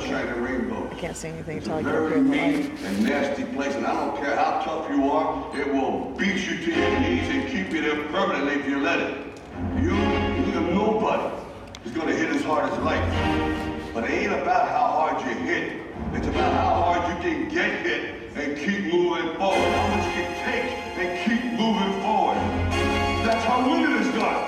sunshine and rainbows. I can't say anything until I It's get a up very here in the mean light. and nasty place, and I don't care how tough you are, it will beat you to your knees and keep you there permanently if you let it. You nobody is gonna hit as hard as life. But it ain't about how hard you hit. It's about how hard you can get hit and keep moving forward. How much you can take and keep moving forward. That's how winning is done.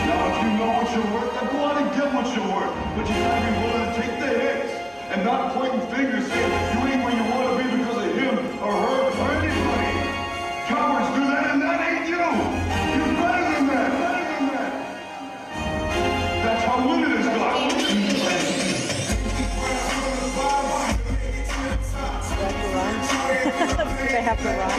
Now, if you know what you're worth, then go out and get what you're worth. But you gotta be willing to take the hits and not pointing fingers saying you ain't where you want to be because of him or her or anybody. Cowards do that, and that ain't you. You're better than that. Better than that. That's how winning is done. They have to run.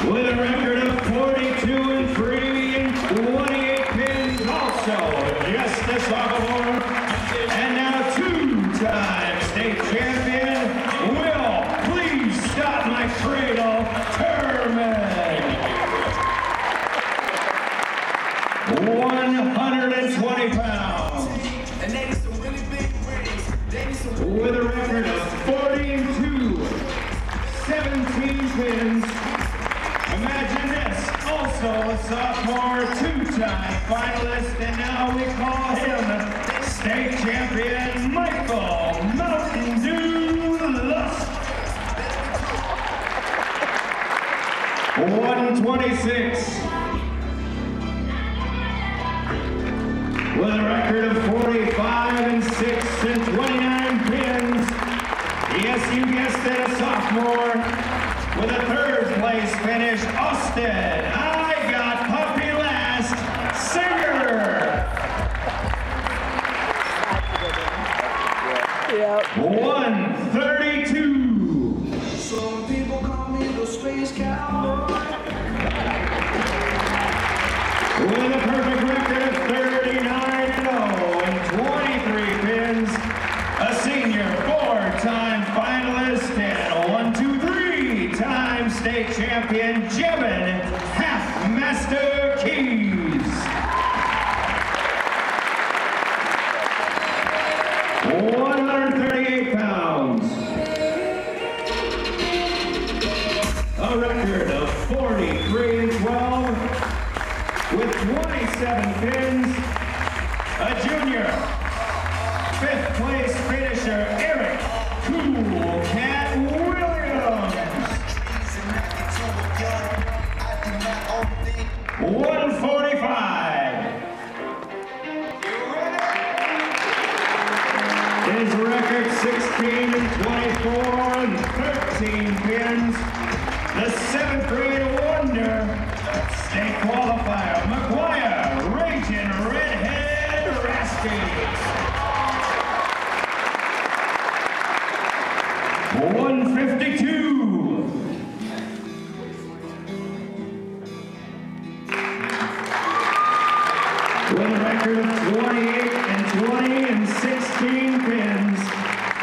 With a record of 42-3 and 28 pins, also just the sophomore, and now two-time state champion, Will Please Stop My Cradle Turman. 120 pounds. With a record of 40-2, 17 pins. Imagine this, also a sophomore, two-time finalist, and now we call him state champion Michael Mountain Dew Lust. 126. With a record of 45-6 and 29 pins. Yes, you guessed it, a sophomore. With a third place finish, Austin, I got Puppy Last, Singer. Yep. 132. Some people call me the space cowboy. With a perfect record of 39-0 and 23 pins, a senior four-time finalist and 1-2-3-time state champion, Jevin Half-Master Keys. with 27 pins. A junior, 5th place finisher, Eric Cool Cat Williams. 145. His record 16 and 24 and 13 pins. The 7th grade wonder, state qualifier, McGuire, Raging Redhead Rasky. 152. With a record of 28 and 20 and 16 pins,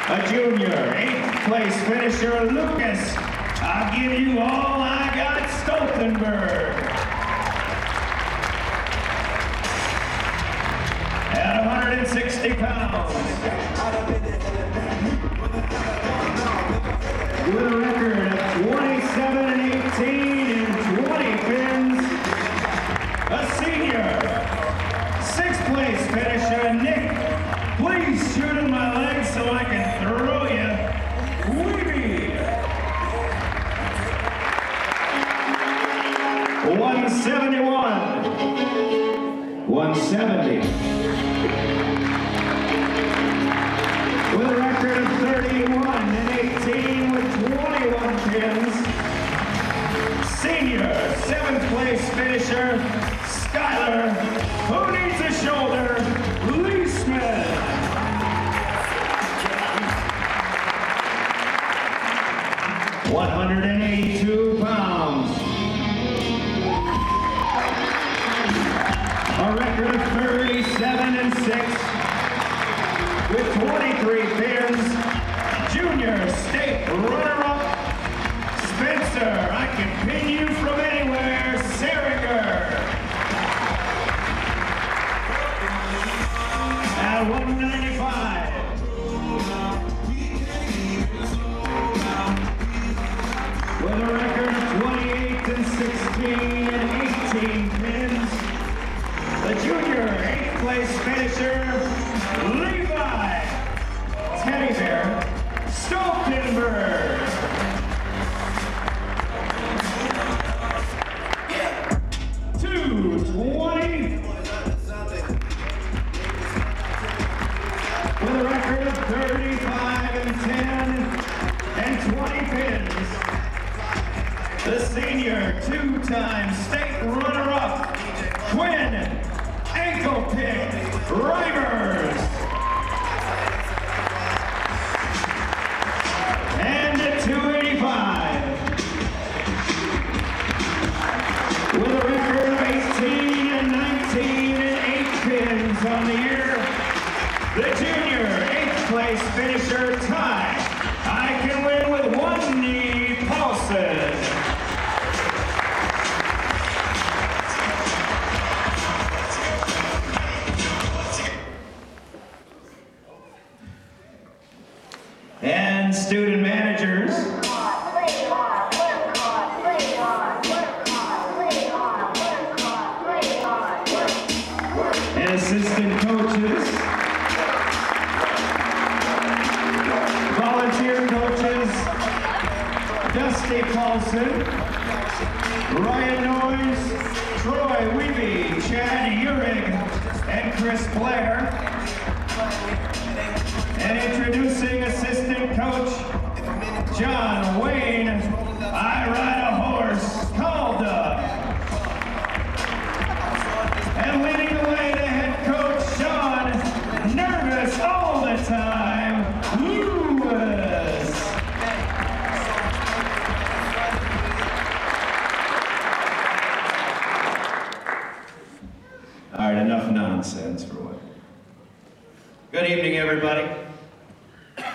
a junior, 8th place finisher, Lucas. I'll give you all I got, Stoltenberg. At 160 pounds. With a record of 27 and 18 and 20 pins, a senior, 6th place finisher, Nick. Please shoot in my legs so I can throw you. Weeby. 171. 170. With a record of 31 and 18 with 21 pins. Senior, 7th place finisher, Skyler, who needs a shoulder, Lee Smith. 182 pounds. A record of 37 and 6 with 23 pins. Junior state runner-up, Spencer, I can pin you from anywhere, Seringer. At 195. With a record of 28 and 16 and 18 pins, the junior 8th place finisher, Levi Teddy Bear Stoltenberg. 220. With a record of 35 and 10 and 20 pins, the senior 2-time state runner-up, Quinn Ankle Pick Reimers. And at 285. With a record of 18 and 19 and 8 pins on the year, the junior 8th place finisher, Ty. I can win with one knee, Paulson. And student managers. And assistant coaches. Volunteer coaches. Dusty Paulson. Ryan Noyes. Troy Weeby. Chad Urig. And Chris Blair. And introducing assistant coach, John Wayne, I ride a horse, Calda. And leading the way to head coach, Sean, nervous all the time, Lewis. All right, enough nonsense for what? Good evening, everybody.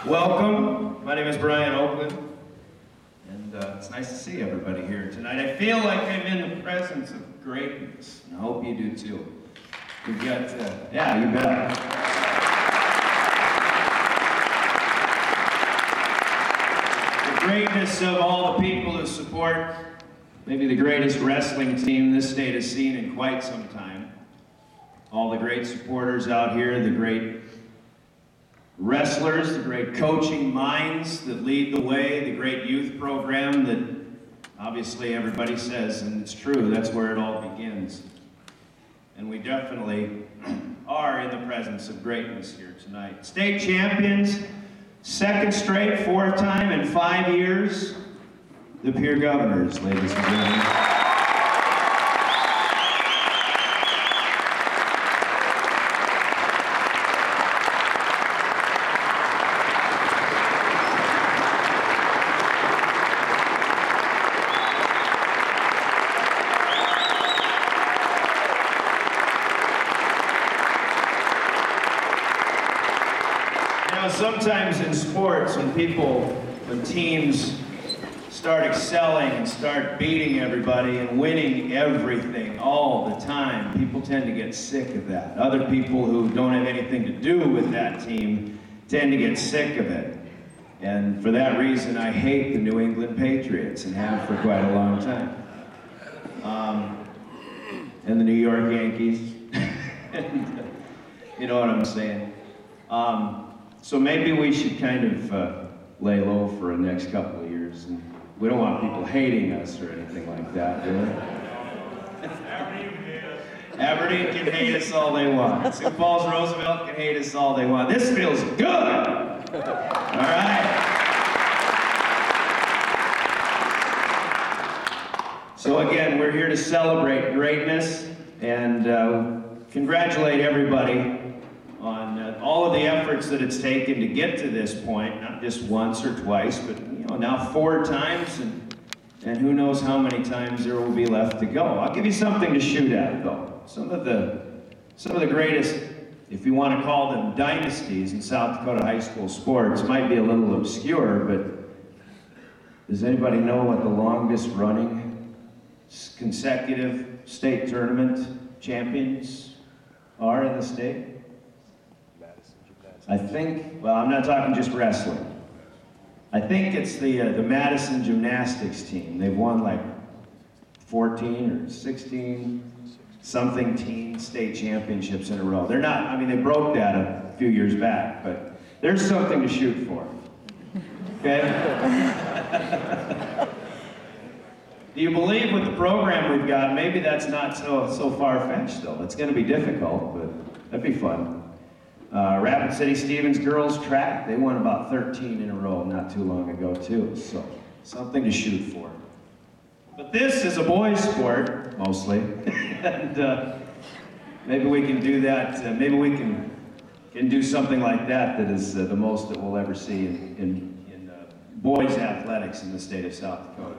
Welcome. My name is Brian Oakland, and it's nice to see everybody here tonight. I feel like I'm in the presence of greatness, and I hope you do too. We've got, yeah, you bet. The greatness of all the people who support maybe the greatest wrestling team this state has seen in quite some time. All the great supporters out here, the great wrestlers, the great coaching minds that lead the way, the great youth program that obviously everybody says, and it's true, that's where it all begins. And we definitely are in the presence of greatness here tonight. State champions, second straight, fourth time in 5 years, the Pierre Governors, ladies and gentlemen. Sometimes in sports, when teams start excelling and start beating everybody and winning everything all the time, people tend to get sick of that. Other people who don't have anything to do with that team tend to get sick of it. And for that reason, I hate the New England Patriots and have for quite a long time. And the New York Yankees. And, you know what I'm saying? So maybe we should kind of lay low for the next couple of years. And we don't want people hating us or anything like that, do we? Aberdeen can hate us all they want. Sioux Falls Roosevelt can hate us all they want. This feels good! All right? So again, we're here to celebrate greatness and congratulate everybody on all of the efforts that it's taken to get to this point, not just once or twice, but now 4 times, and who knows how many times there will be left to go. I'll give you something to shoot at, though. Some of the greatest, if you want to call them dynasties in South Dakota high school sports, might be a little obscure, but does anybody know what the longest running consecutive state tournament champions are in the state? I think, well, I'm not talking just wrestling. I think it's the Madison gymnastics team. They've won like 14 or 16 something teen state championships in a row. They're not, I mean, they broke that a few years back, but there's something to shoot for. Okay? Do you believe with the program we've got, maybe that's not so far-fetched though. It's gonna be difficult, but that'd be fun. Rapid City Stevens girls track, they won about 13 in a row not too long ago too, so something to shoot for. But this is a boys' sport, mostly, and maybe we can do that, maybe we can do something like that that is the most that we'll ever see in boys' athletics in the state of South Dakota.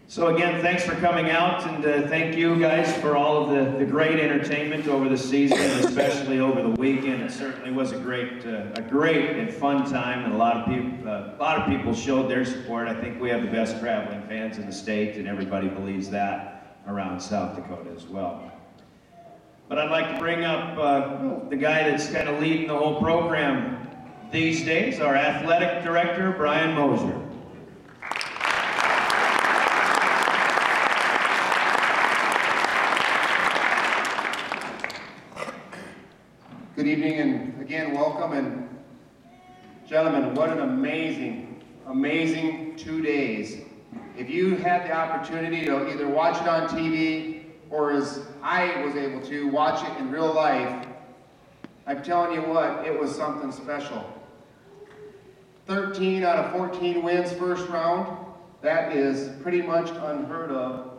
So again, thanks for coming out, and thank you guys for all of the great entertainment over the season, especially over the weekend. It certainly was a great and fun time, and a lot of people showed their support. I think we have the best traveling fans in the state, and everybody believes that around South Dakota as well. But I'd like to bring up the guy that's kind of leading the whole program these days, our athletic director, Brian Mosier. Good evening, and again, welcome. And gentlemen, what an amazing, amazing 2 days. If you had the opportunity to either watch it on TV or as I was able to watch it in real life, I'm telling you what, it was something special. 13 out of 14 wins first round, that is pretty much unheard of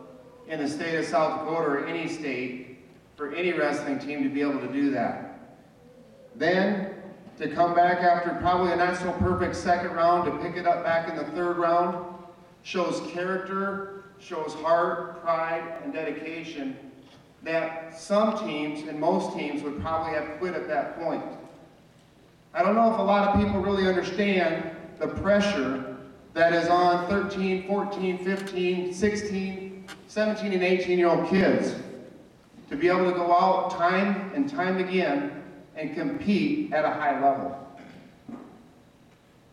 in the state of South Dakota or any state for any wrestling team to be able to do that. Then, to come back after probably a not so perfect second round to pick it up back in the third round, shows character, shows heart, pride, and dedication that some teams and most teams would probably have quit at that point. I don't know if a lot of people really understand the pressure that is on 13, 14, 15, 16, 17, and 18-year-old kids to be able to go out time and time again and compete at a high level.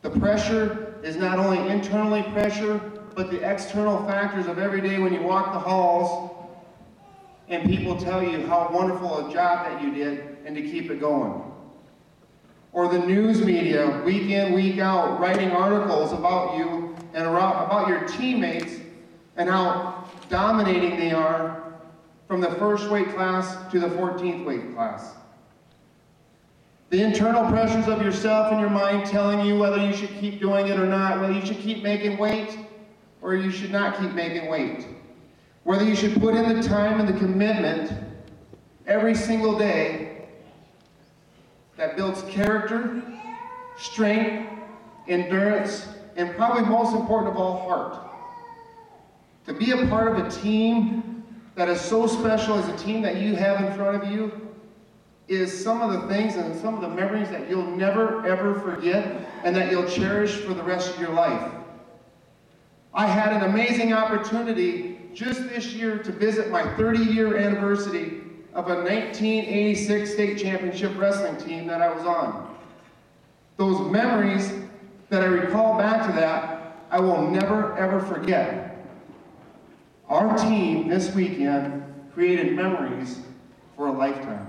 The pressure is not only internally pressure, but the external factors of every day when you walk the halls and people tell you how wonderful a job that you did and to keep it going. Or the news media, week in, week out, writing articles about you and about your teammates and how dominating they are from the first weight class to the 14th weight class. The internal pressures of yourself and your mind telling you whether you should keep doing it or not, whether you should keep making weight or you should not keep making weight, whether you should put in the time and the commitment every single day that builds character, strength, endurance, and probably most important of all, heart. To be a part of a team that is so special as a team that you have in front of you is some of the things and some of the memories that you'll never ever forget and that you'll cherish for the rest of your life. I had an amazing opportunity just this year to visit my 30-year anniversary of a 1986 state championship wrestling team that I was on. Those memories that I recall back to that, I will never ever forget. Our team this weekend created memories for a lifetime.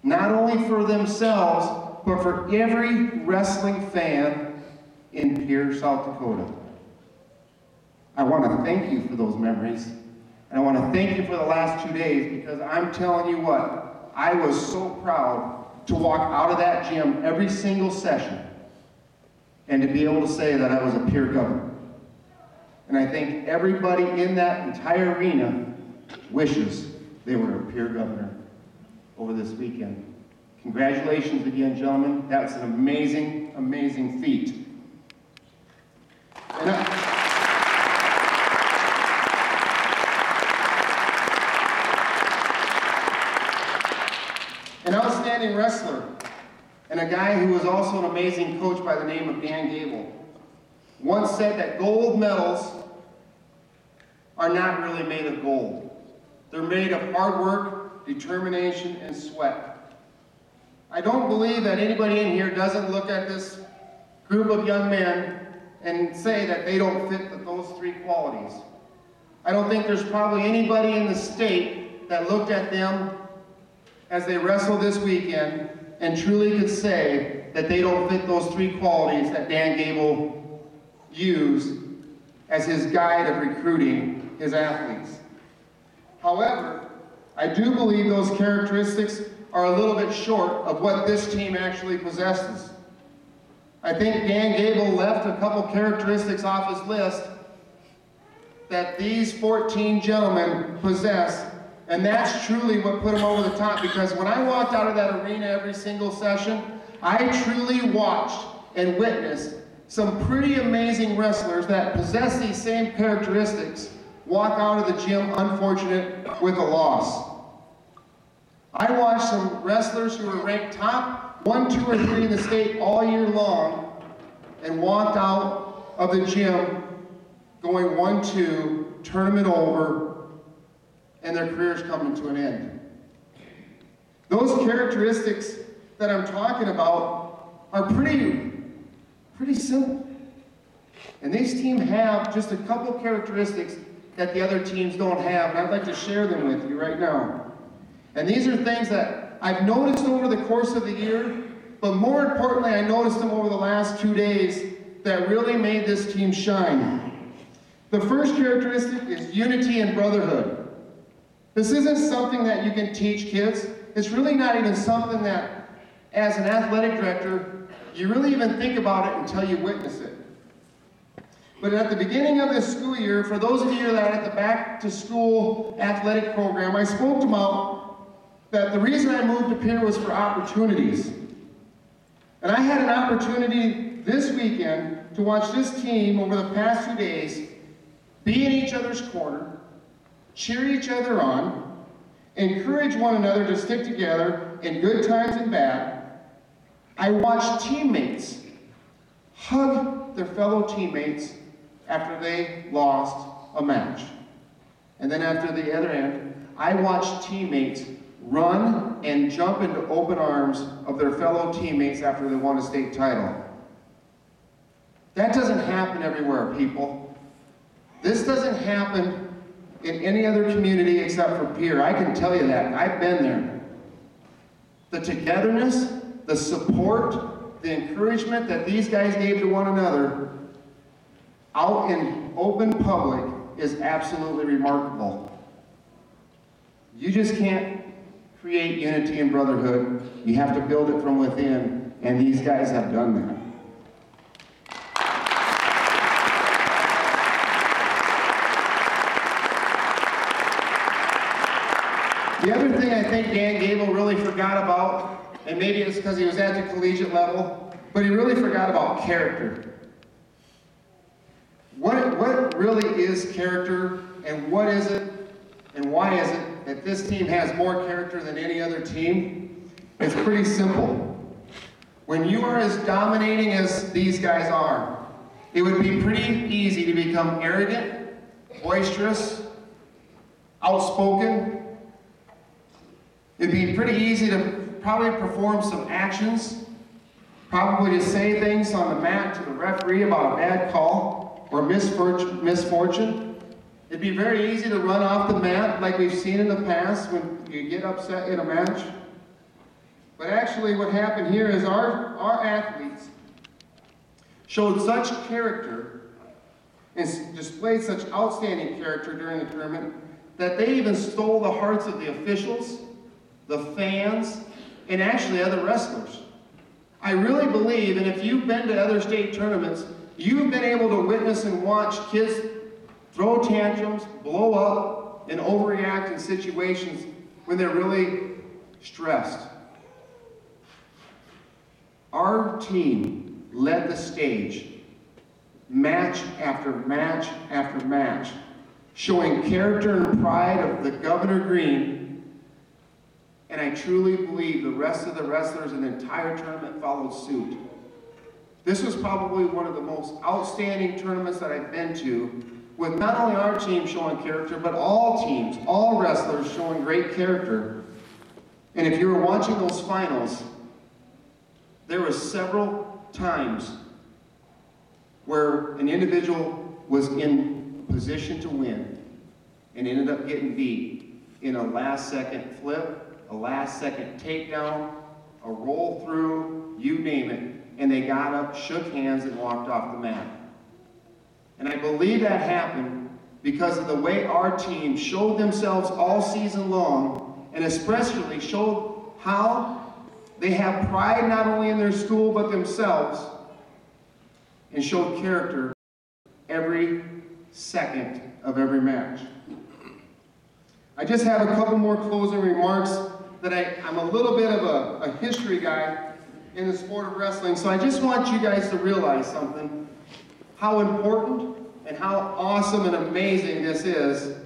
Not only for themselves, but for every wrestling fan in Pierre, South Dakota. I want to thank you for those memories. And I want to thank you for the last 2 days because I'm telling you what, I was so proud to walk out of that gym every single session and to be able to say that I was a Pierre governor. And I think everybody in that entire arena wishes they were a Pierre governor over this weekend. Congratulations again, gentlemen. That's an amazing, amazing feat. An outstanding wrestler and a guy who was also an amazing coach by the name of Dan Gable once said that gold medals are not really made of gold. They're made of hard work, determination, and sweat. I don't believe that anybody in here doesn't look at this group of young men and say that they don't fit those three qualities. I don't think there's probably anybody in the state that looked at them as they wrestled this weekend and truly could say that they don't fit those three qualities that Dan Gable used as his guide of recruiting his athletes. However, I do believe those characteristics are a little bit short of what this team actually possesses. I think Dan Gable left a couple characteristics off his list that these 14 gentlemen possess, and that's truly what put them over the top, because when I walked out of that arena every single session, I truly watched and witnessed some pretty amazing wrestlers that possess these same characteristics walk out of the gym unfortunate with a loss. I watched some wrestlers who were ranked top 1, 2, or 3 in the state all year long and walked out of the gym going 1-2, tournament over, and their careers coming to an end. Those characteristics that I'm talking about are pretty simple. And these teams have just a couple characteristics that the other teams don't have, and I'd like to share them with you right now. And these are things that I've noticed over the course of the year, but more importantly, I noticed them over the last 2 days that really made this team shine. The first characteristic is unity and brotherhood. This isn't something that you can teach kids. It's really not even something that, as an athletic director, you really even think about it until you witness it. But at the beginning of this school year, for those of you that are at the back to school athletic program, I spoke about that the reason I moved to Pierre was for opportunities. And I had an opportunity this weekend to watch this team over the past 2 days be in each other's corner, cheer each other on, encourage one another to stick together in good times and bad. I watched teammates hug their fellow teammates after they lost a match. And then after the other end, I watched teammates run and jump into open arms of their fellow teammates after they won a state title. That doesn't happen everywhere, people. This doesn't happen in any other community except for Pierre. I can tell you that. I've been there. The togetherness, the support, the encouragement that these guys gave to one another out in open public is absolutely remarkable. You just can't create unity and brotherhood. You have to build it from within, and these guys have done that. The other thing I think Dan Gable really forgot about, and maybe it's because he was at the collegiate level, but he really forgot about character. What really is character, and what is it, and why is it that this team has more character than any other team? It's pretty simple. When you are as dominating as these guys are, it would be pretty easy to become arrogant, boisterous, outspoken. It'd be pretty easy to probably perform some actions, probably to say things on the mat to the referee about a bad call or misfortune. It'd be very easy to run off the mat like we've seen in the past when you get upset in a match. But actually what happened here is our athletes showed such character and displayed such outstanding character during the tournament that they even stole the hearts of the officials, the fans, and actually other wrestlers. I really believe, and if you've been to other state tournaments, you've been able to witness and watch kids throw tantrums, blow up, and overreact in situations when they're really stressed. Our team led the stage, match after match after match, showing character and pride of the Governor Green. And I truly believe the rest of the wrestlers in the entire tournament followed suit. This was probably one of the most outstanding tournaments that I've been to, with not only our team showing character, but all teams, all wrestlers showing great character. And if you were watching those finals, there were several times where an individual was in position to win and ended up getting beat in a last-second flip, a last-second takedown, a roll through, you name it, and they got up, shook hands, and walked off the mat. And I believe that happened because of the way our team showed themselves all season long, and especially showed how they have pride not only in their school but themselves, and showed character every second of every match. I just have a couple more closing remarks that I'm a little bit of a history guy in the sport of wrestling, so I just want you guys to realize something, how important and how awesome and amazing this is.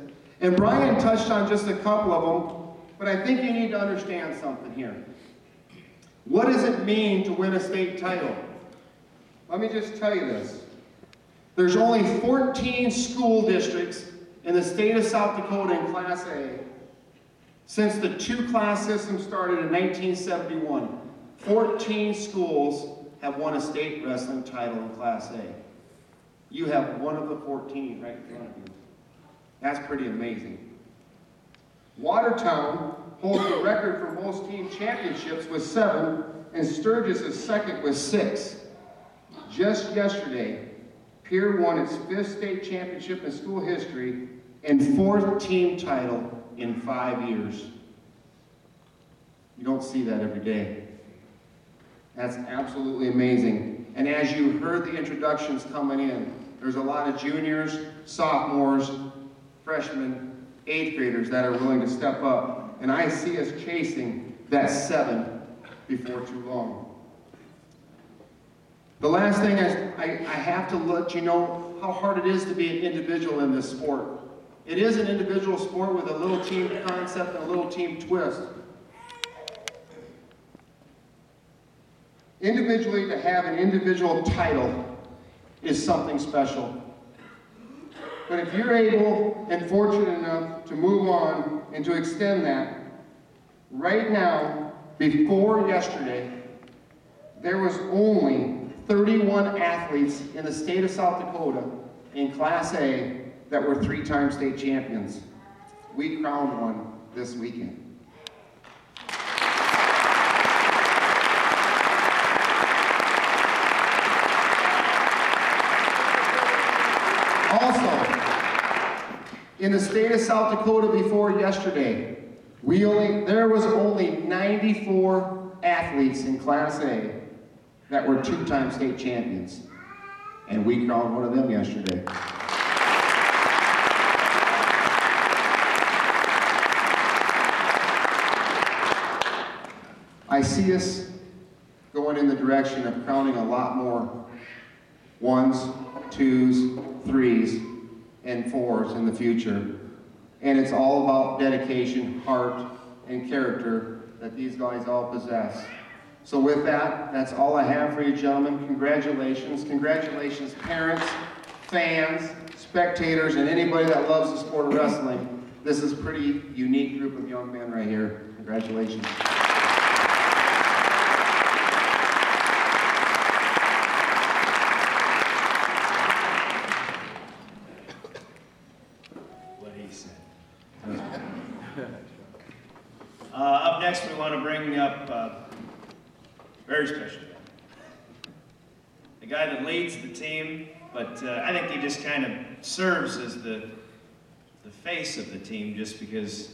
And Brian touched on just a couple of them, but I think you need to understand something here. What does it mean to win a state title? Let me just tell you this. There's only 14 school districts in the state of South Dakota in Class A. Since the two-class system started in 1971, 14 schools have won a state wrestling title in Class A. You have one of the 14 right in front of you. That's pretty amazing. Watertown holds the record for most team championships with 7, and Sturgis is second with 6. Just yesterday, Pierre won its 5th state championship in school history and 4th team title in 5 years. You don't see that every day. That's absolutely amazing. And as you heard the introductions coming in, there's a lot of juniors, sophomores, freshmen, 8th graders that are willing to step up. And I see us chasing that 7 before too long. The last thing is, I have to let you know how hard it is to be an individual in this sport. It is an individual sport with a little team concept and a little team twist. Individually, to have an individual title is something special. But if you're able and fortunate enough to move on and to extend that, right now, before yesterday, there was only 31 athletes in the state of South Dakota in Class A that were 3-time state champions. We crowned one this weekend. Also, in the state of South Dakota before yesterday, there was only 94 athletes in Class A that were 2-time state champions. And we crowned one of them yesterday. I see us going in the direction of crowning a lot more 1s, 2s, 3s, and 4s in the future. And it's all about dedication, heart, and character that these guys all possess. So with that, that's all I have for you, gentlemen. Congratulations. Congratulations, parents, fans, spectators, and anybody that loves the sport of wrestling. This is a pretty unique group of young men right here. Congratulations. Up next, we want to bring up a very special guy. The guy that leads the team, but I think he just kind of serves as the face of the team just because,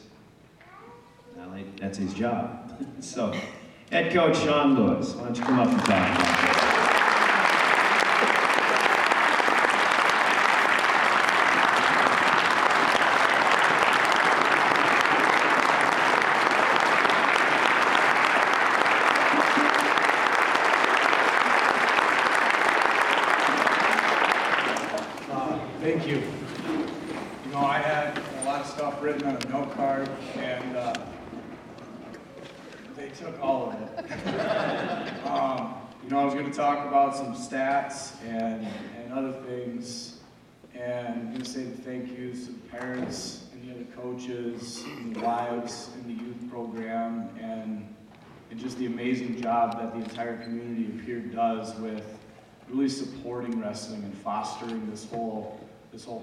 well, that's his job. So, head coach Sean Lewis, why don't you come up and talk about this? Thank you. You know, I had a lot of stuff written on a note card, and they took all of it. You know, I was going to talk about some stats and other things, and I'm going to say the thank yous to the parents and the other coaches and the wives in the youth program, and just the amazing job that the entire community of Pierre does with really supporting wrestling and fostering this whole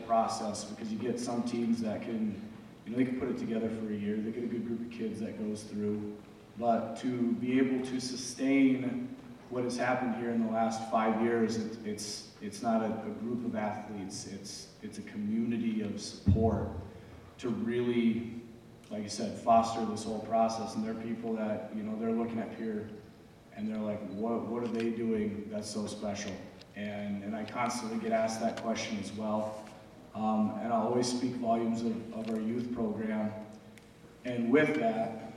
process, because you get some teams that can, you know, they can put it together for a year, they get a good group of kids that goes through, but to be able to sustain what has happened here in the last 5 years, it's not a group of athletes, it's a community of support to really, like I said, foster this whole process. And there are people that, you know, they're looking at Pierre and they're like, what are they doing that's so special? And I constantly get asked that question as well. And I'll always speak volumes of our youth program. And with that,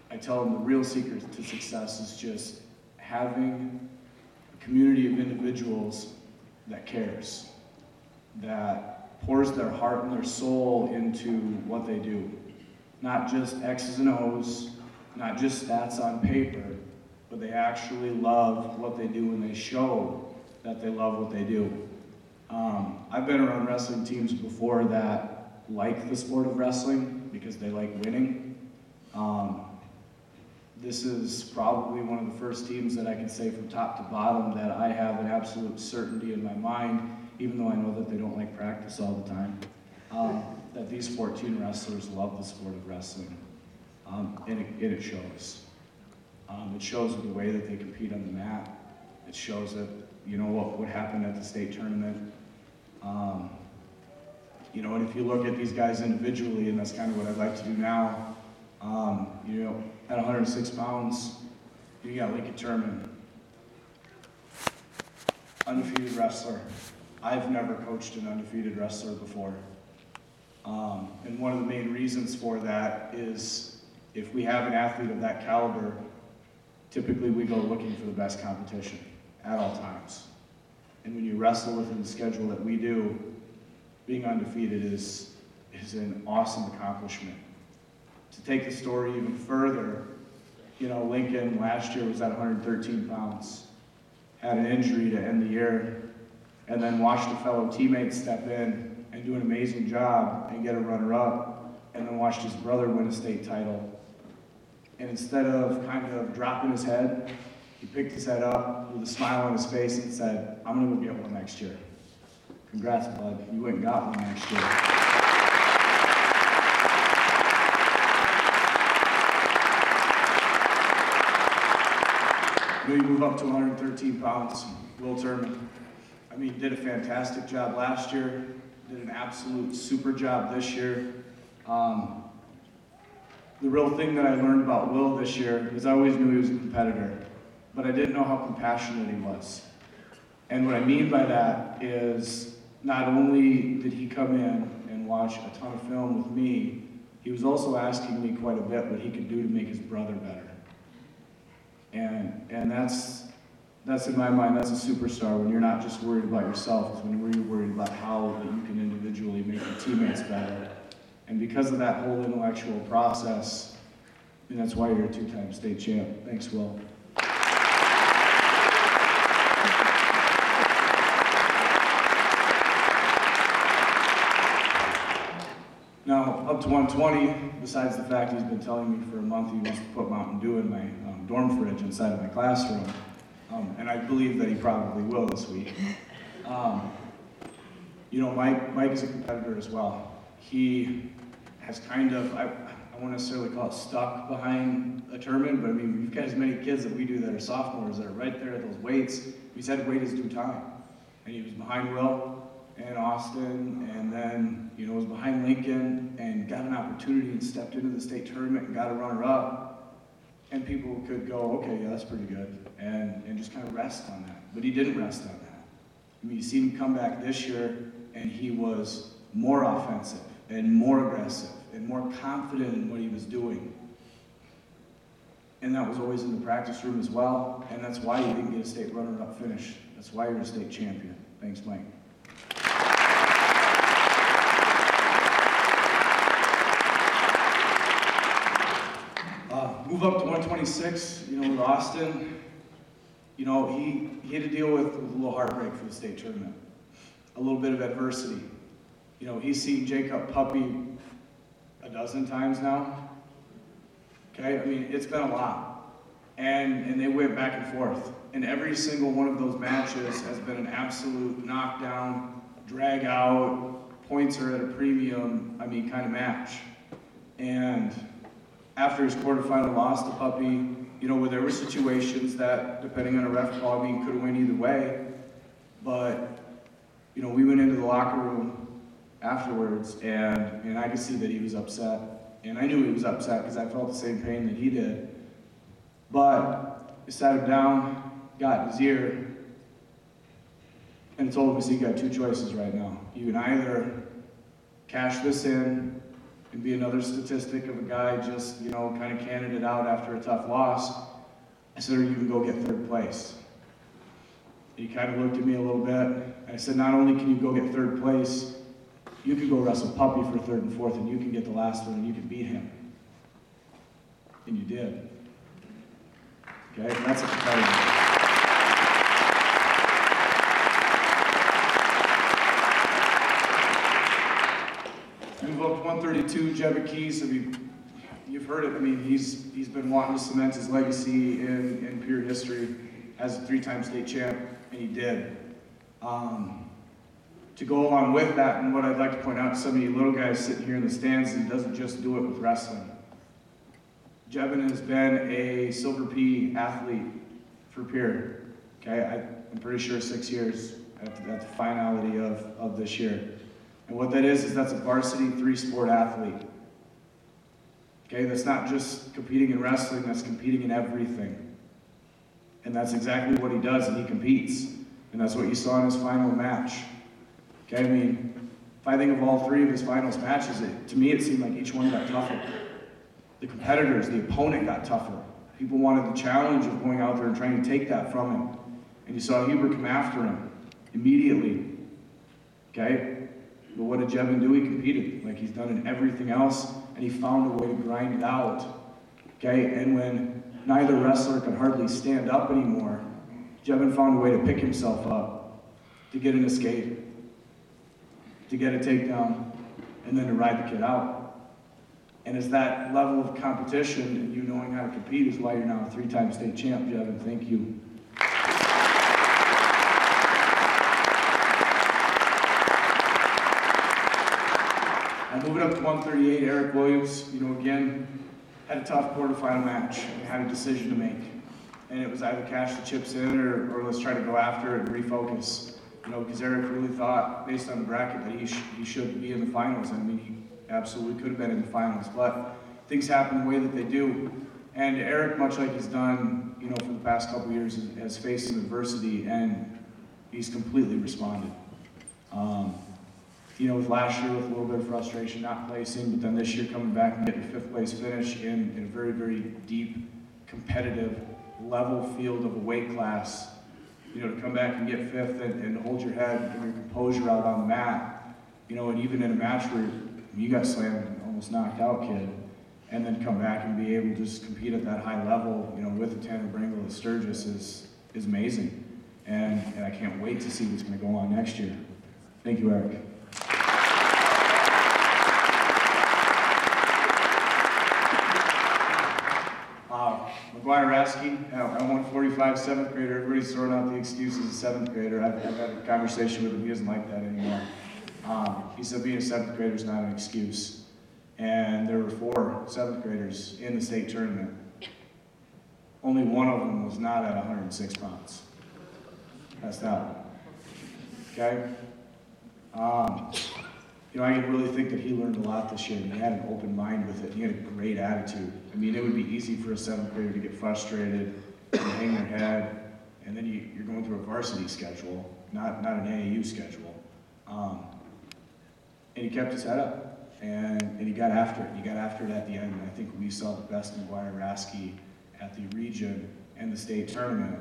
I tell them the real secret to success is just having a community of individuals that cares, that pours their heart and their soul into what they do. Not just X's and O's, not just stats on paper, but they actually love what they do and they show that they love what they do. I've been around wrestling teams before that like the sport of wrestling because they like winning. This is probably one of the first teams that I can say from top to bottom that I have an absolute certainty in my mind, even though I know that they don't like practice all the time, that these 14 wrestlers love the sport of wrestling, and it shows. It shows with the way that they compete on the mat. It shows that, you know, what happened at the state tournament. You know, and if you look at these guys individually, and that's kind of what I'd like to do now, you know, at 106 pounds, you got Lincoln Turman, undefeated wrestler. I've never coached an undefeated wrestler before. And one of the main reasons for that is if we have an athlete of that caliber, typically we go looking for the best competition at all times. And when you wrestle within the schedule that we do, being undefeated is an awesome accomplishment. To take the story even further, you know, Lincoln last year was at 113 pounds, had an injury to end the year, and then watched a fellow teammate step in and do an amazing job and get a runner-up, and then watched his brother win a state title. And instead of kind of dropping his head, he picked his head up with a smile on his face and said, I'm gonna go get one next year. Congrats, bud. You went and got one next year. You move up to 113 pounds, Will Turman. I mean, did a fantastic job last year, did an absolute super job this year. The real thing that I learned about Will this year is I always knew he was a competitor, but I didn't know how compassionate he was. And what I mean by that is not only did he come in and watch a ton of film with me, he was also asking me quite a bit what he could do to make his brother better. And that's in my mind, that's a superstar, when you're not just worried about yourself, it's when you're worried about how you can individually make your teammates better. And because of that whole intellectual process, and that's why you're a two-time state champ. Thanks, Will. Now, up to 120, besides the fact he's been telling me for a month he wants to put Mountain Dew in my dorm fridge inside of my classroom, and I believe that he probably will this week. You know, Mike is a competitor as well. He has kind of, I won't necessarily call it stuck behind a Turman, but I mean, we've got as many kids that we do that are sophomores that are right there at those weights. He's had to wait his due time. And he was behind Will and Austin, and then, you know, was behind Lincoln, and got an opportunity and stepped into the state tournament and got a runner-up. And people could go, okay, yeah, that's pretty good, and just kind of rest on that. But he didn't rest on that. I mean, you see him come back this year, and he was more offensive, and more aggressive, and more confident in what he was doing. And that was always in the practice room as well, and that's why you didn't get a state runner-up finish. That's why you're a state champion. Thanks, Mike. Move up to 126, you know, with Austin. You know, he had to deal with a little heartbreak for the state tournament. A little bit of adversity. You know, he's seen Jacob Puppy a dozen times now. Okay, I mean, it's been a lot. And they went back and forth. And every single one of those matches has been an absolute knockdown, drag out, points are at a premium, I mean, kind of match. And after his quarterfinal loss to Puppy, you know, where there were situations that, depending on a ref call, I mean, could have went either way. But, you know, we went into the locker room afterwards, and I could see that he was upset. And I knew he was upset because I felt the same pain that he did. But I sat him down, got in his ear, and told him, you got two choices right now. You can either cash this in and be another statistic of a guy just, you know, kind of canning it out after a tough loss. I said, or you can go get third place. He kind of looked at me a little bit. I said, not only can you go get third place, you can go wrestle Puppy for third and fourth, and you can get the last one, and you can beat him. And you did. Okay, and that's a competitor. Move up to 132, Jebba Keys. I mean, you've heard it. I mean, he's been wanting to cement his legacy in Pierre history as a three-time state champ, and he did. To go along with that, and what I'd like to point out to some of you little guys sitting here in the stands, he doesn't just do it with wrestling. Jebin has been a Silver P athlete for Pierre. Okay, I'm pretty sure 6 years at the finality of this year. And what that is that's a varsity 3-sport athlete. Okay, that's not just competing in wrestling, that's competing in everything. And that's exactly what he does, and he competes. And that's what you saw in his final match. Okay, I mean, if I think of all three of his finals matches, to me it seemed like each one got tougher. The competitors, the opponent got tougher. People wanted the challenge of going out there and trying to take that from him. And you saw Huber come after him immediately. Okay? But what did Jebin do? He competed like he's done in everything else, and he found a way to grind it out. Okay? And when neither wrestler could hardly stand up anymore, Jebin found a way to pick himself up, to get an escape, to get a takedown, and then to ride the kid out. And it's that level of competition and you knowing how to compete is why you're now a 3-time state champ, Jebin. Thank you. Moving up to 138, Eric Williams, again, had a tough quarterfinal match and had a decision to make. And it was either cash the chips in or let's try to go after it and refocus. Because Eric really thought, based on the bracket, that he should be in the finals. I mean, he absolutely could have been in the finals, but things happen the way that they do. And Eric, much like he's done, for the past couple of years, has faced some adversity, and he's completely responded. With last year with a little bit of frustration not placing, but then this year coming back and getting a 5th place finish in a very, very deep, competitive, level field of a weight class. To come back and get 5th and hold your head and your composure out on the mat, and even in a match where you got slammed and almost knocked out, kid, and then come back and be able to just compete at that high level, with the Tanner Brangle at Sturgis is amazing. And I can't wait to see what's going to go on next year. Thank you, Eric. McGuire Rasky, at 145, 7th grader. Everybody's throwing out the excuses of 7th grader. I've had a conversation with him. He doesn't like that anymore. He said being a 7th grader is not an excuse. And there were 4 7th graders in the state tournament. Only one of them was not at 106 pounds. That's that one. Okay? I really think that he learned a lot this year, and he had an open mind with it. He had a great attitude. I mean, it would be easy for a 7th grader to get frustrated and hang their head, and then you're going through a varsity schedule, not an AAU schedule. And he kept his head up, and he got after it. He got after it at the end, and I think we saw the best McGuire Rasky at the region and the state tournament,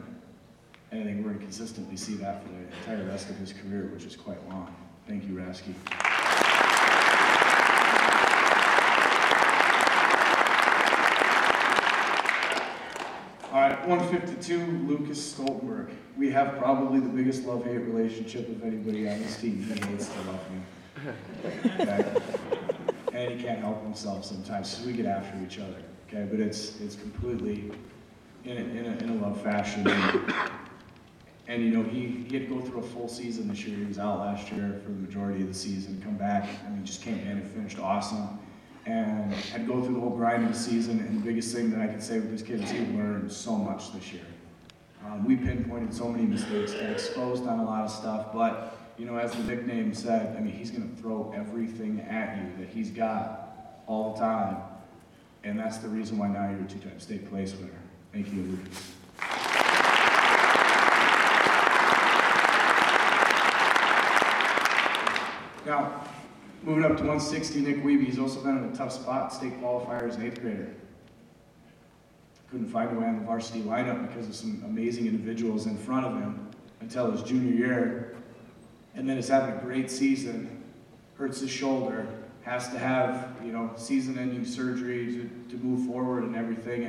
and I think we're going to consistently see that for the entire rest of his career, which is quite long. Thank you, Rasky. All right, 152, Lucas Stoltenberg. We have probably the biggest love-hate relationship of anybody on this team. He hates to love me. Okay? And he can't help himself sometimes, so we get after each other. Okay, but it's completely in a love fashion. And he had to go through a full season this year. He was out last year for the majority of the season, come back, just came in and finished awesome. And had to go through the whole grind of the season, and the biggest thing that I can say with this kid is he learned so much this year. We pinpointed so many mistakes, got exposed on a lot of stuff, but, as the nickname said, he's going to throw everything at you that he's got all the time, and that's the reason why now you're a 2-time state place winner. Thank you, Lucas. Now, moving up to 160, Nick Wiebe. He's also been in a tough spot, state qualifier as an 8th grader. Couldn't find a way on the varsity lineup because of some amazing individuals in front of him until his junior year. And then is having a great season, hurts his shoulder, has to have, season-ending surgery to move forward and everything.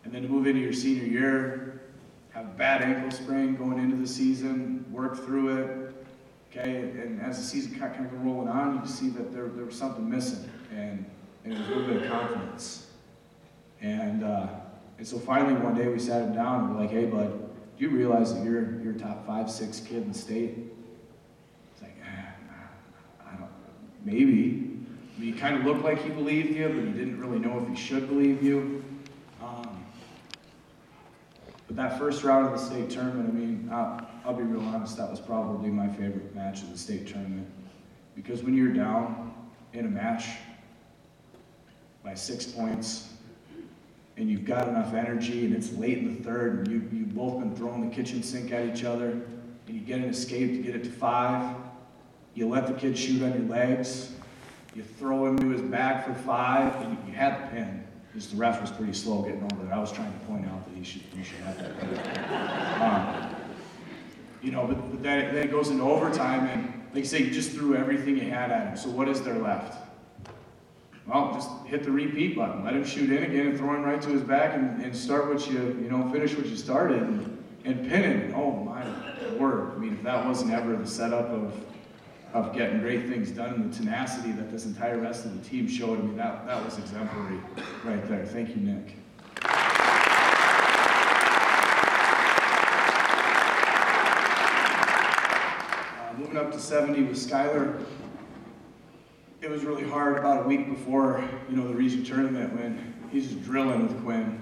And then to move into your senior year, have a bad ankle sprain going into the season, work through it. Okay, and as the season kind of rolling on, you can see that there was something missing, and it was a little bit of confidence. And so finally one day we sat him down and we're like, hey bud, do you realize that you're a top 5-6 kid in the state? He's like, I don't, maybe. He kind of looked like he believed you, but he didn't really know if he should believe you. But that first round of the state tournament, I'll be real honest, that was probably my favorite match of the state tournament. Because when you're down in a match by 6 points, and you've got enough energy, and it's late in the third, and you've both been throwing the kitchen sink at each other, and you get an escape to get it to 5, you let the kid shoot on your legs, you throw him to his back for 5, and you had the pin. Because the ref was pretty slow getting over it. I was trying to point out that he should have that pin. But then it goes into overtime, and like you say, you just threw everything you had at him. So what is there left? Well, just hit the repeat button. Let him shoot in again and throw him right to his back and start what finish what you started and pin him. Oh my word. If that wasn't ever the setup of getting great things done and the tenacity that this entire rest of the team showed, that was exemplary right there. Thank you, Nick. Moving up to 70 with Skylar. it was really hard about a week before, the region tournament when he's just drilling with Quinn.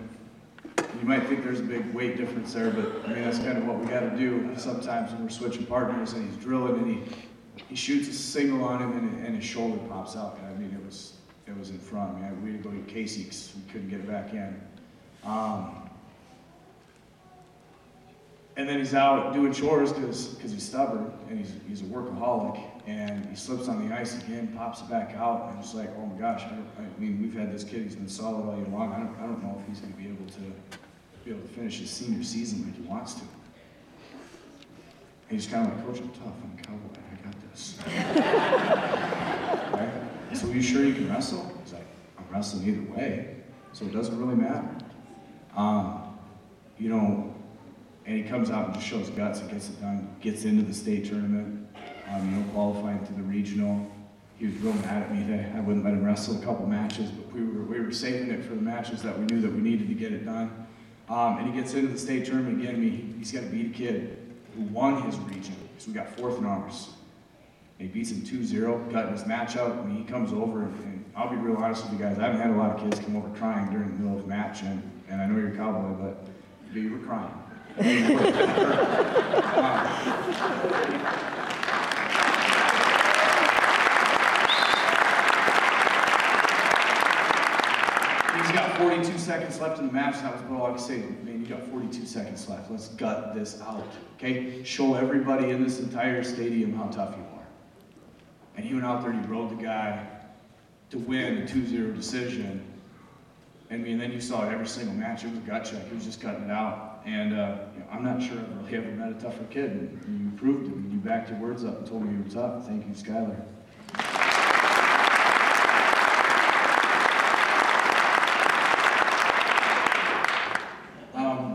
You might think there's a big weight difference there, but that's kind of what we got to do sometimes when we're switching partners and he's drilling and he shoots a single on him and his shoulder pops out. It was in front. We had to go to Casey because we couldn't get it back in. And then he's out doing chores because he's stubborn and he's a workaholic, and he slips on the ice again, pops it back out, and it's like, oh my gosh, we've had this kid, he's been solid all year long. I don't know if he's going to be able to finish his senior season like he wants to. And he's kind of like, Coach, I'm tough, I'm a cowboy, I got this. Right? So are you sure you can wrestle? He's like, I'm wrestling either way, so it doesn't really matter. And he comes out and just shows guts and gets it done, gets into the state tournament, qualifying to the regional. He was real mad at me that I wouldn't let him wrestle a couple matches, but we were saving it for the matches that we knew that we needed to get it done. And he gets into the state tournament again. He's got to beat a kid who won his region, so we got fourth in ours. And he beats him 2-0, got in his matchup, and he comes over, and I'll be real honest with you guys, I haven't had a lot of kids come over crying during the middle of a match, and I know you're a cowboy, but you were crying. He's got 42 seconds left in the match. That was all I could say. Man, you got 42 seconds left. Let's gut this out, okay? Show everybody in this entire stadium how tough you are. And he went out there and he rode the guy to win a 2-0 decision. And then you saw it every single match. It was a gut check. He was just cutting it out. And I'm not sure I've really ever met a tougher kid. And you proved it. You backed your words up and told me you were tough. Thank you, Skylar.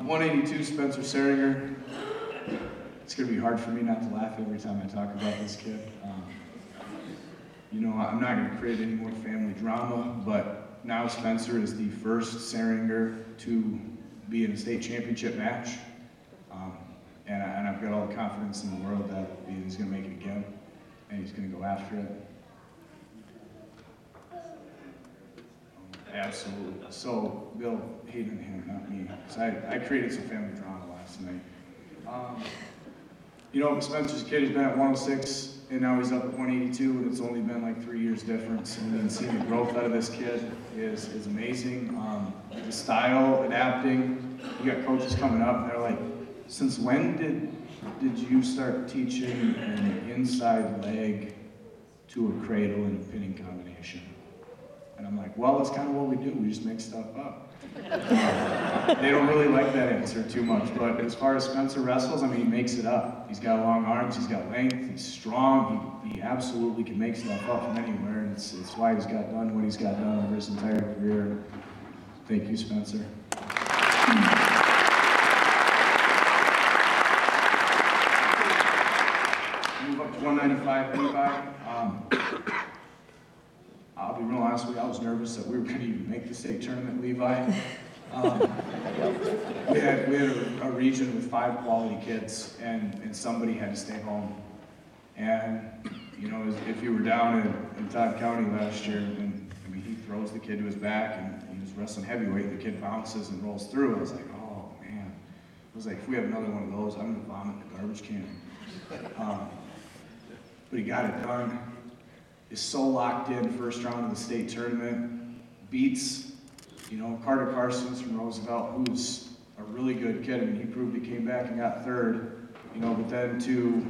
182, Spencer Seringer. It's going to be hard for me not to laugh every time I talk about this kid. I'm not going to create any more family drama, but now Spencer is the first Seringer to be in a state championship match. And I've got all the confidence in the world that he's going to make it again, and he's going to go after it. Absolutely. So, Bill hated him, not me. So I created some family drama last night. Spencer's kid has been at 106, and now he's up at 182, and it's only been like 3 years difference. And seeing the growth out of this kid is amazing. The style, adapting. You got coaches coming up, and they're like, since when did you start teaching an inside leg to a cradle and a pinning combination? And I'm like, well, that's kind of what we do. We just make stuff up. They don't really like that answer too much. But as far as Spencer wrestles, he makes it up. He's got long arms, he's got length, he's strong. He absolutely can make stuff up from anywhere. And it's why he's got done what he's got done over his entire career. Thank you, Spencer. Move up to 195, 25. I'll be real honest with you, I was nervous that we were going to even make the state tournament, Levi. We had a region with 5 quality kids, and somebody had to stay home. And, if you were down in Todd County last year, and he throws the kid to his back, and he was wrestling heavyweight, and the kid bounces and rolls through. I was like, oh, man. I was like, if we have another one of those, I'm going to vomit in the garbage can. But he got it done. Is so locked in first round of the state tournament, beats, Carter Carson's from Roosevelt, who's a really good kid. He proved he came back and got third, but then to,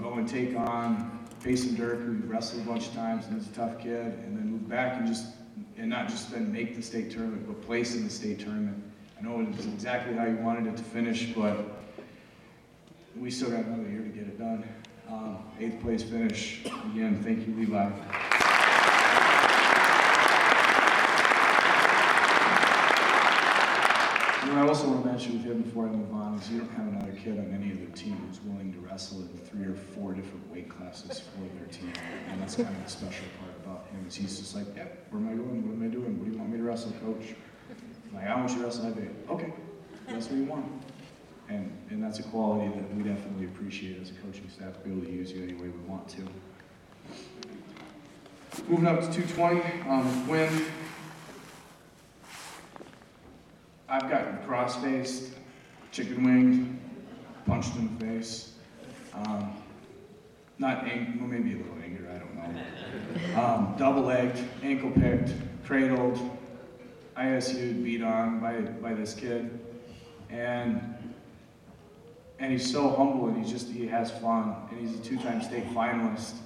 go and take on Payson Dirk, who wrestled a bunch of times and is a tough kid, and then move back and not just then make the state tournament, but place in the state tournament. I know it was exactly how you wanted it to finish, but we still got another year to get it done. 8th place finish. Again, thank you, Levi. I also want to mention with him before I move on is you don't have another kid on any other team who's willing to wrestle in 3 or 4 different weight classes for their team. And that's kind of the special part about him is he's just like, yep, where am I going? What am I doing? What do you want me to wrestle, coach? I'm like, I want you to wrestle heavy. Okay, that's what you want. And that's a quality that we definitely appreciate as a coaching staff to be able to use you any way we want to. Moving up to 220, Quinn. I've gotten cross-faced, chicken winged, punched in the face. Not angry, well, maybe a little anger, I don't know. Double-legged, ankle picked, cradled, ISU'd, beat on by this kid. And he's so humble, and he has fun, and he's a 2-time state finalist.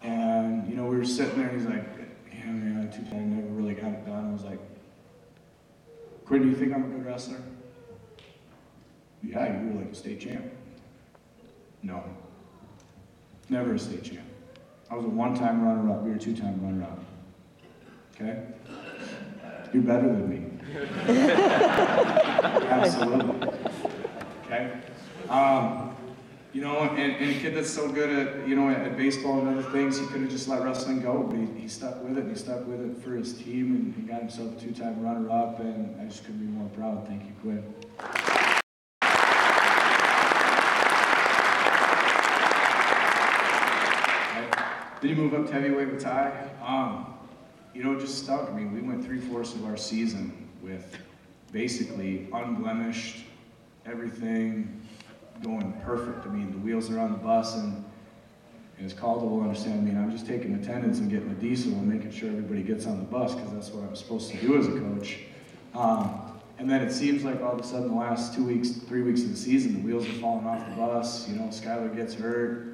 And, you know, we were sitting there, and he's like, yeah, man, 2-time, never really got it done. I was like, Quinn, do you think I'm a good wrestler? Yeah, you were like a state champ. No. Never a state champ. I was a 1-time runner-up, you're a 2-time runner-up. Okay? You're better than me. Absolutely. Okay? You know, and a kid that's so good at, you know, at baseball and other things, he could have just let wrestling go, but he stuck with it, and he stuck with it for his team, and he got himself a 2-time runner-up, and I just couldn't be more proud. Thank you, Quinn. Then you move up to heavyweight with Ty. You know, it just stuck. I mean, we went 3/4 of our season with basically unblemished, everything going perfect. I mean, the wheels are on the bus, and as Calder will understand, I mean, I'm just taking attendance and getting the diesel and making sure everybody gets on the bus, because that's what I'm supposed to do as a coach. And then it seems like all of a sudden the last 2 weeks, 3 weeks of the season, the wheels are falling off the bus. You know, Skylar gets hurt.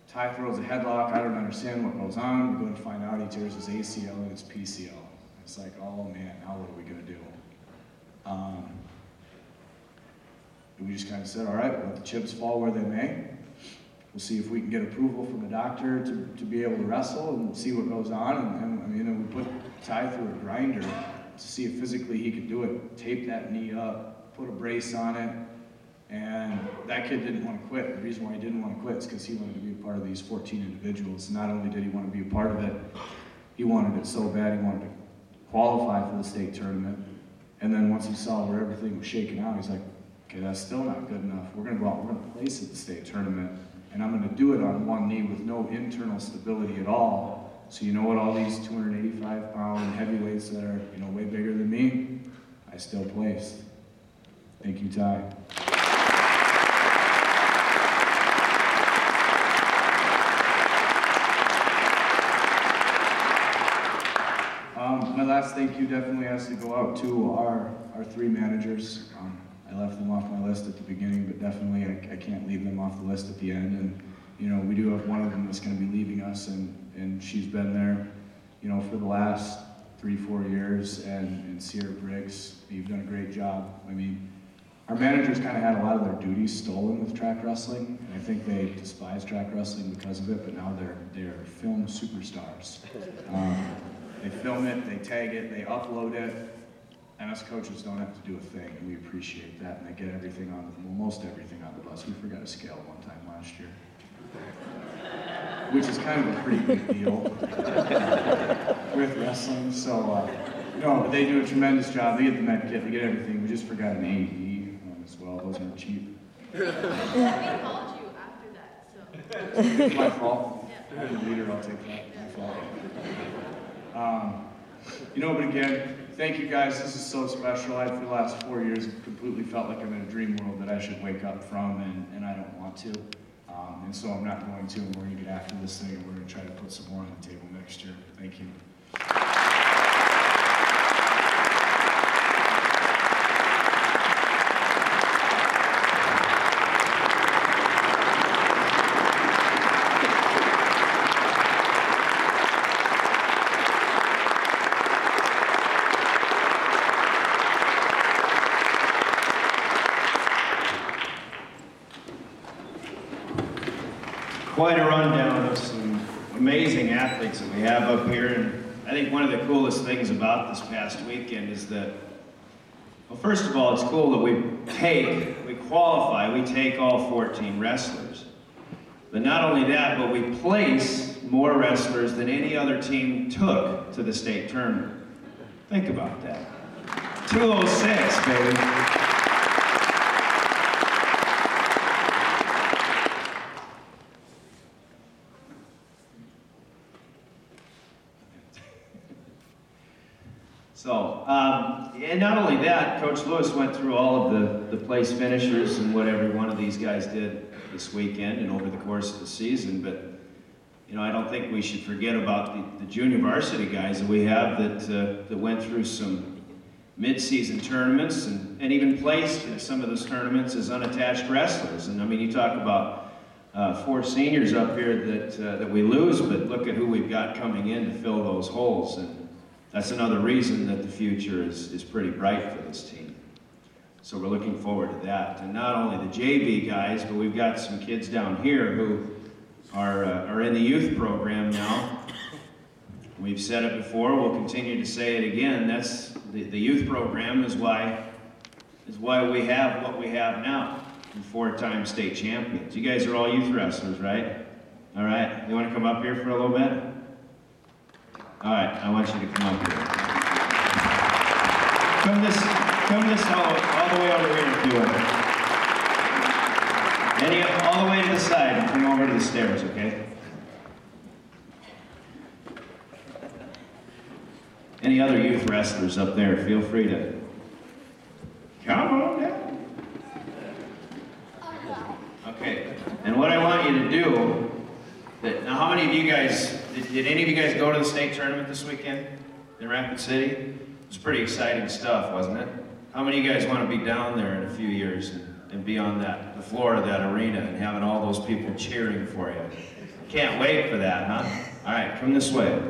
Ty throws a headlock. I don't understand what goes on. We go to find out he tears his ACL and his PCL. It's like, oh man, now what are we going to do? We just kind of said, all right, we'll let the chips fall where they may. We'll see if we can get approval from a doctor to be able to wrestle and see what goes on. And I mean, we put Ty through a grinder to see if physically he could do it. Tape that knee up, put a brace on it. And that kid didn't want to quit. The reason why he didn't want to quit is because he wanted to be a part of these 14 individuals. Not only did he want to be a part of it, he wanted it so bad he wanted to qualify for the state tournament. And then once he saw where everything was shaking out, he's like, okay, that's still not good enough. We're going to go out, we're going to place at the state tournament, and I'm going to do it on one knee with no internal stability at all. So you know what, all these 285-pound heavyweights that are, you know, way bigger than me, I still placed. Thank you, Ty. My last thank you definitely has to go out to our 3 managers. I left them off my list at the beginning, but definitely I can't leave them off the list at the end. And you know, we do have one of them that's going to be leaving us, and she's been there, you know, for the last 3-4 years. And Sierra Briggs, you've done a great job. I mean, our managers kind of had a lot of their duties stolen with track wrestling, and I think they despise track wrestling because of it. But now they're film superstars. They film it, they tag it, they upload it, and us coaches don't have to do a thing, and we appreciate that, and they get everything on, well, most everything on the bus. We forgot a scale one time last year, which is kind of a pretty big deal with wrestling, so, no, but they do a tremendous job. They get the med kit, they get everything. We just forgot an AED as well. Those aren't cheap. We called you after that, so. It's my fault. Yeah. I'm the leader, I'll take that. My fault. You know, but again, thank you guys. This is so special. For the last 4 years, completely felt like I'm in a dream world that I should wake up from, and I don't want to. And so I'm not going to, and we're going to get after this thing, and we're going to try to put some more on the table next year. Thank you. Quite a rundown of some amazing athletes that we have up here, and I think one of the coolest things about this past weekend is that, well, first of all, it's cool that we qualify, we take all 14 wrestlers. But not only that, but we place more wrestlers than any other team took to the state tournament. Think about that. 206, baby. So, and not only that, Coach Lewis went through all of the place finishers and what every one of these guys did this weekend and over the course of the season, but you know, I don't think we should forget about the junior varsity guys that we have that went through some mid-season tournaments and even placed in some of those tournaments as unattached wrestlers. And I mean, you talk about 4 seniors up here that we lose, but look at who we've got coming in to fill those holes. And that's another reason that the future is pretty bright for this team. So we're looking forward to that. And not only the JV guys, but we've got some kids down here who are in the youth program now. We've said it before, we'll continue to say it again. That's the youth program is why we have what we have now. 4-time state champions. You guys are all youth wrestlers, right? All right. You want to come up here for a little bit? All right. I want you to come up here. Come this all the way over here if you want. All the way to the side and come over to the stairs, okay? Any other youth wrestlers up there, feel free to come on down. Okay, and what I want you to do, now how many of you guys, did any of you guys go to the state tournament this weekend in Rapid City? It was pretty exciting stuff, wasn't it? How many of you guys want to be down there in a few years and be on the floor of that arena and having all those people cheering for you? Can't wait for that, huh? All right, come this way.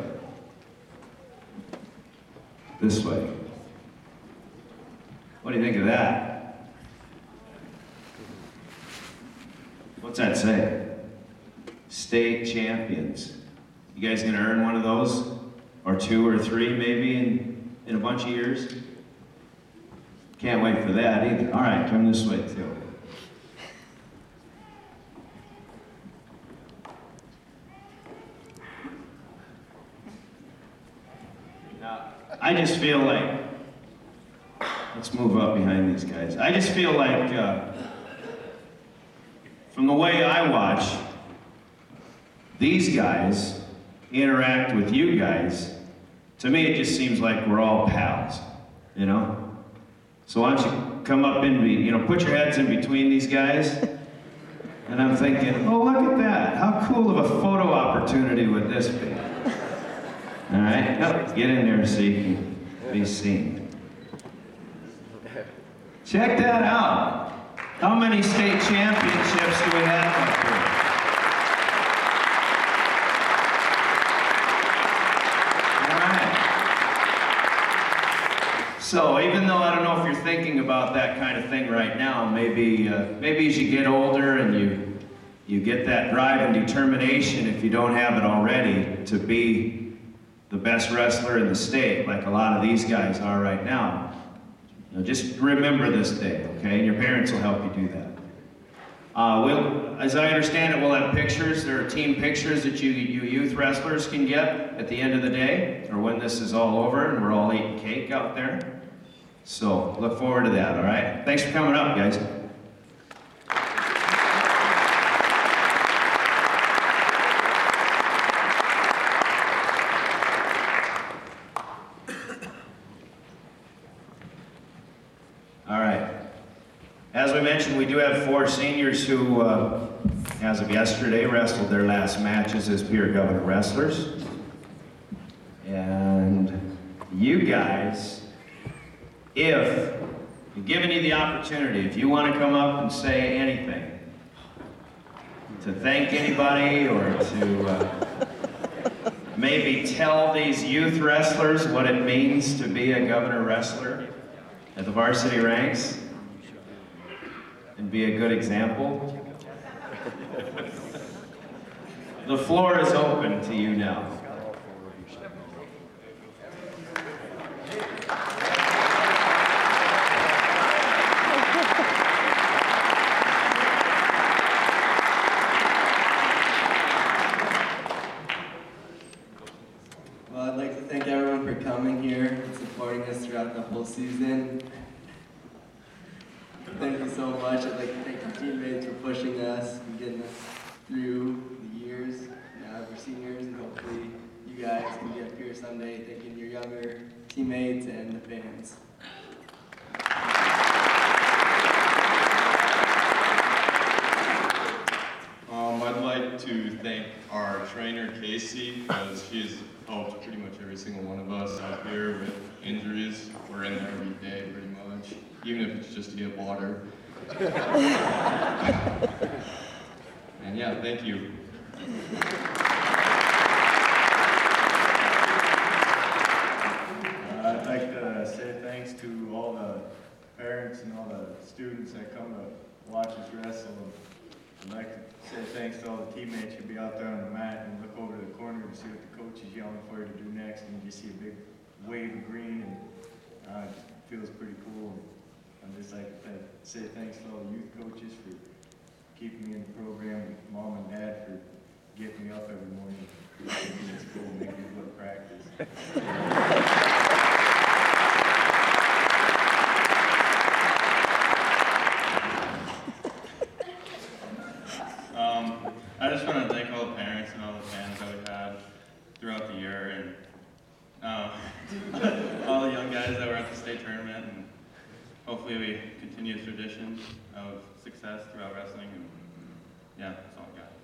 This way. What do you think of that? What's that say? State champions. You guys gonna earn one of those? Or 2 or 3 maybe in a bunch of years? Can't wait for that either. All right, come this way too. Now, I just feel like, let's move up behind these guys. I just feel like, from the way I watch, these guys interact with you guys. To me, it just seems like we're all pals, you know? So why don't you come up put your heads in between these guys? And I'm thinking, oh, look at that. How cool of a photo opportunity would this be? All right, get in there so you can be seen. Check that out. How many state championships do we have up here? All right. So even though I don't know if you're thinking about that kind of thing right now, maybe as you get older and you get that drive and determination, if you don't have it already, to be the best wrestler in the state, like a lot of these guys are right now. Just remember this day, okay? And your parents will help you do that. As I understand it, we'll have pictures. There are team pictures that you youth wrestlers can get at the end of the day, or when this is all over and we're all eating cake out there. So look forward to that, all right? Thanks for coming up, guys. As we mentioned, we do have 4 seniors who, as of yesterday, wrestled their last matches as Pierre Governor wrestlers. And you guys, if we've given you the opportunity, if you want to come up and say anything, to thank anybody or to maybe tell these youth wrestlers what it means to be a Governor wrestler at the varsity ranks, and be a good example. The floor is open to you now. Well, I'd like to thank everyone for coming here and supporting us throughout the whole season. Thank you so much. I'd like to thank our teammates for pushing us and getting us through the years. Now we're seniors, and hopefully you guys can get up here someday thinking you're younger, teammates, and the fans. I'd like to thank our trainer, Casey, because she's helped pretty much every single one of us out here with injuries. We're in there every day, pretty much, even if it's just to get water. And yeah, thank you. I'd like to say thanks to all the parents and all the students that come to watch us wrestle. I'd like to say thanks to all the teammates. You'll be out there on the mat and look over to the corner to see what the coach is yelling for you to do next, and you just see a big wave of green, and it feels pretty cool. And I'd just like to say thanks to all the youth coaches for keeping me in the program, and mom and dad for getting me up every morning, taking me to school, and making me go to practice. I just want to thank all the parents and all the fans that we had throughout the year, and all the young guys that were at the state tournament, and hopefully we continue the tradition of success throughout wrestling, and yeah, that's all I got.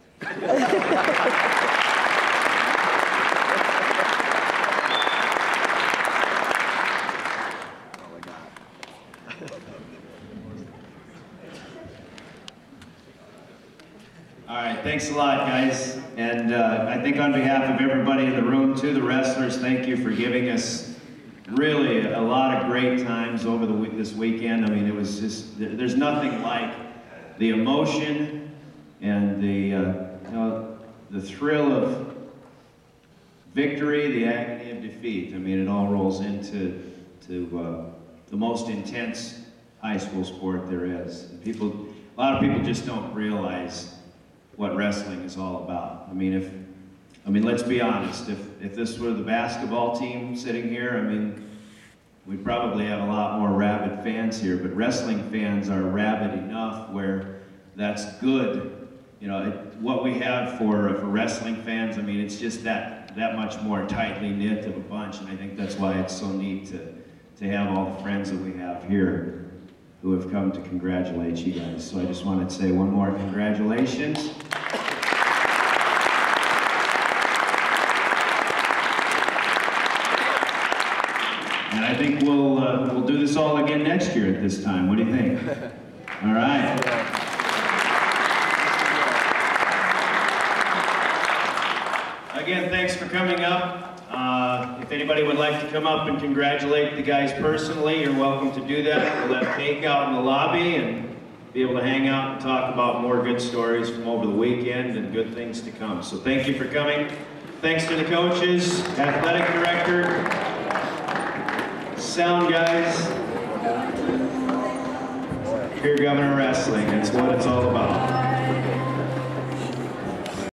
All right, thanks a lot, guys. And I think on behalf of everybody in the room, too, the wrestlers, thank you for giving us really a lot of great times over this weekend. I mean, it was just, there's nothing like the emotion and the thrill of victory, the agony of defeat. I mean, it all rolls into the most intense high school sport there is. A lot of people just don't realize what wrestling is all about. I mean, let's be honest. If this were the basketball team sitting here, I mean, we'd probably have a lot more rabid fans here. But wrestling fans are rabid enough where that's good. You know, what we have for wrestling fans. I mean, it's just that much more tightly knit of a bunch, and I think that's why it's so neat to have all the friends that we have here who have come to congratulate you guys. So I just wanted to say one more congratulations. And I think we'll do this all again next year at this time. What do you think? All right. Again, thanks for coming up. If anybody would like to come up and congratulate the guys personally, you're welcome to do that. We'll have cake out in the lobby and be able to hang out and talk about more good stories from over the weekend and good things to come. So thank you for coming. Thanks to the coaches, athletic director, sound guys, Pierre Governor Wrestling. That's what it's all about.